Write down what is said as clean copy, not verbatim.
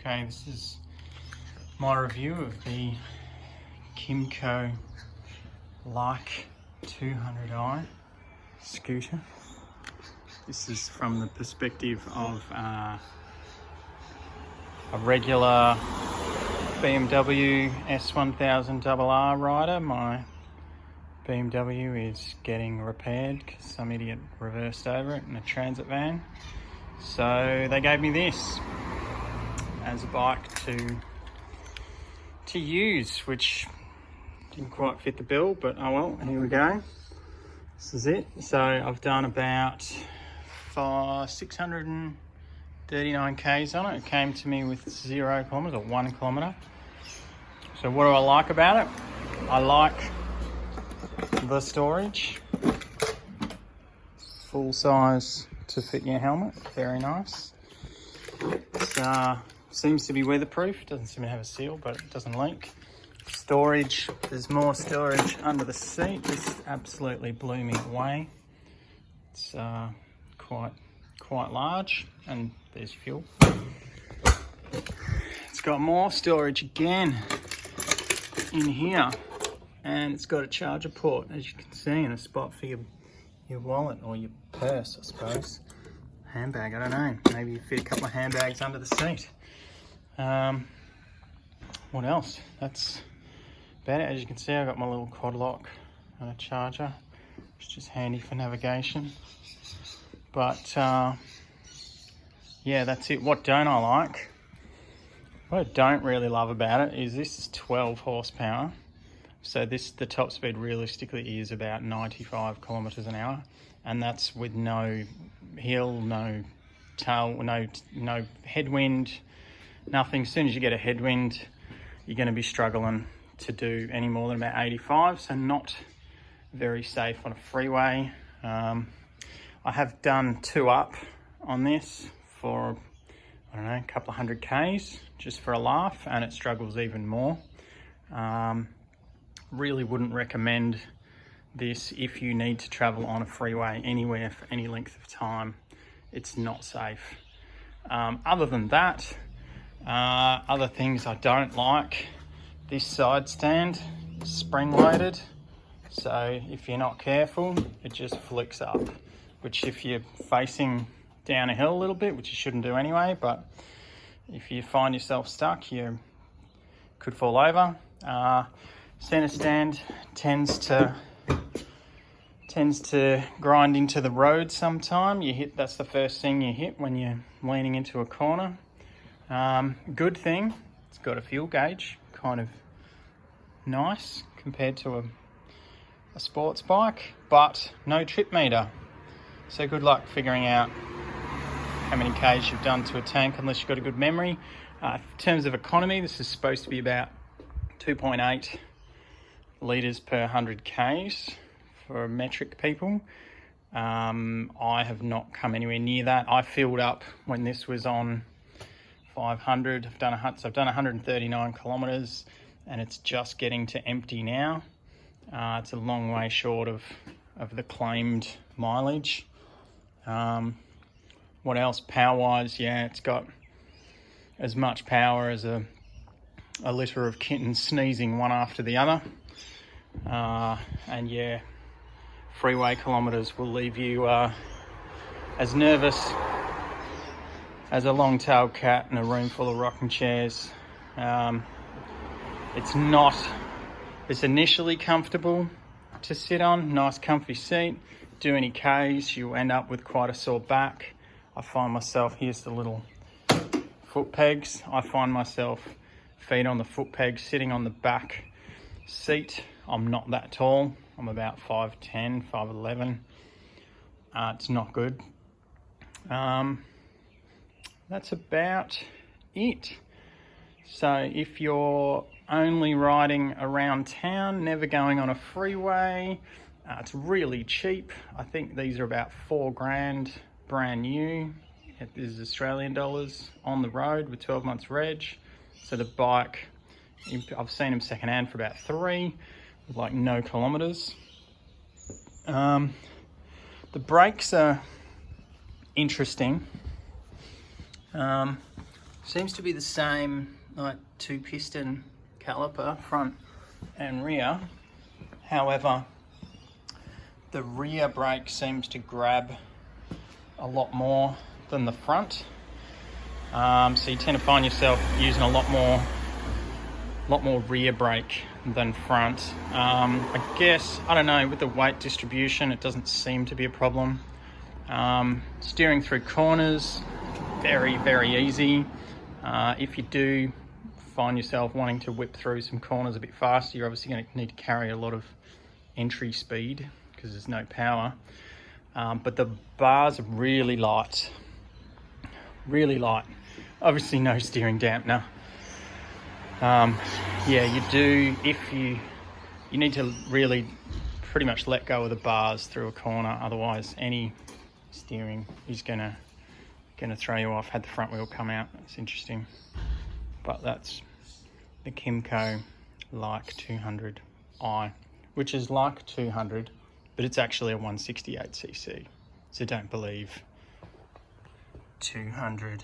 Okay, this is my review of the Kymco Like 200i scooter. This is from the perspective of a regular BMW S1000RR rider. My BMW is getting repaired because some idiot reversed over it in a transit van. So they gave me this as a bike to use, which didn't quite fit the bill, but oh well, here we go. This is it. So I've done about 639 k's on it. It came to me with 0 kilometers or 1 kilometer. So what do I like about it? I like the storage, full size to fit your helmet, very nice. It seems to be weatherproof, doesn't seem to have a seal, but it doesn't leak. Storage, there's more storage under the seat. This absolutely blew me away. It's quite large, and there's fuel. It's got more storage again in here, and it's got a charger port, as you can see, and a spot for your wallet or your purse, I suppose. Handbag, I don't know. Maybe you fit a couple of handbags under the seat. What else? That's about it. As you can see, I've got my little quad lock and a charger, which is just handy for navigation. But yeah, that's it. What don't I like? What I don't really love about it is this is 12 horsepower. So the top speed realistically is about 95 kilometers an hour, and that's with no hill, no tail, no headwind, nothing. As soon as you get a headwind, you're going to be struggling to do any more than about 85, so not very safe on a freeway. I have done 2 up on this for, I don't know, a couple of 100 k's just for a laugh, and it struggles even more. Really wouldn't recommend this if you need to travel on a freeway anywhere for any length of time. It's not safe. Other than that, other things I don't like, this side stand is spring loaded, so if you're not careful it just flicks up, which if you're facing down a hill a little bit, which you shouldn't do anyway, but if you find yourself stuck, you could fall over. Center stand tends to grind into the road sometime. That's the first thing you hit when you're leaning into a corner. Good thing, it's got a fuel gauge, kind of nice compared to a sports bike, but no trip meter. So good luck figuring out how many k's you've done to a tank unless you've got a good memory. In terms of economy, this is supposed to be about 2.8 litres per 100 k's for metric people. I have not come anywhere near that. I filled up when this was on 500. I've done 139 kilometers, and it's just getting to empty now. It's a long way short of the claimed mileage. What else? Power wise, yeah, it's got as much power as a litter of kittens sneezing one after the other. And yeah, freeway kilometers will leave you as nervous as a long-tailed cat in a room full of rocking chairs. It's initially comfortable to sit on, nice comfy seat. Do any K's, you'll end up with quite a sore back. I find myself, here's the little foot pegs. I find myself feet on the foot pegs, sitting on the back seat. I'm not that tall. I'm about 5'10", 5'11". It's not good. That's about it. So if you're only riding around town, never going on a freeway, it's really cheap. I think these are about $4,000 brand new. This is Australian dollars on the road with 12 months reg. So the bike, I've seen them secondhand for about 3, with like no kilometers. The brakes are interesting. Seems to be the same, like 2-piston caliper, front and rear. However, the rear brake seems to grab a lot more than the front. So you tend to find yourself using a lot more rear brake than front. I guess, I don't know, with the weight distribution, it doesn't seem to be a problem. Steering through corners, very, very easy. If you do find yourself wanting to whip through some corners a bit faster, you're obviously going to need to carry a lot of entry speed because there's no power. But the bars are really light. Really light. Obviously no steering dampener. Yeah, you do, if you need to really pretty much let go of the bars through a corner, otherwise any steering is gonna throw you off. Had the front wheel come out, it's interesting. But that's the Kymco Like 200i, which is like 200, but it's actually a 168cc. So don't believe 200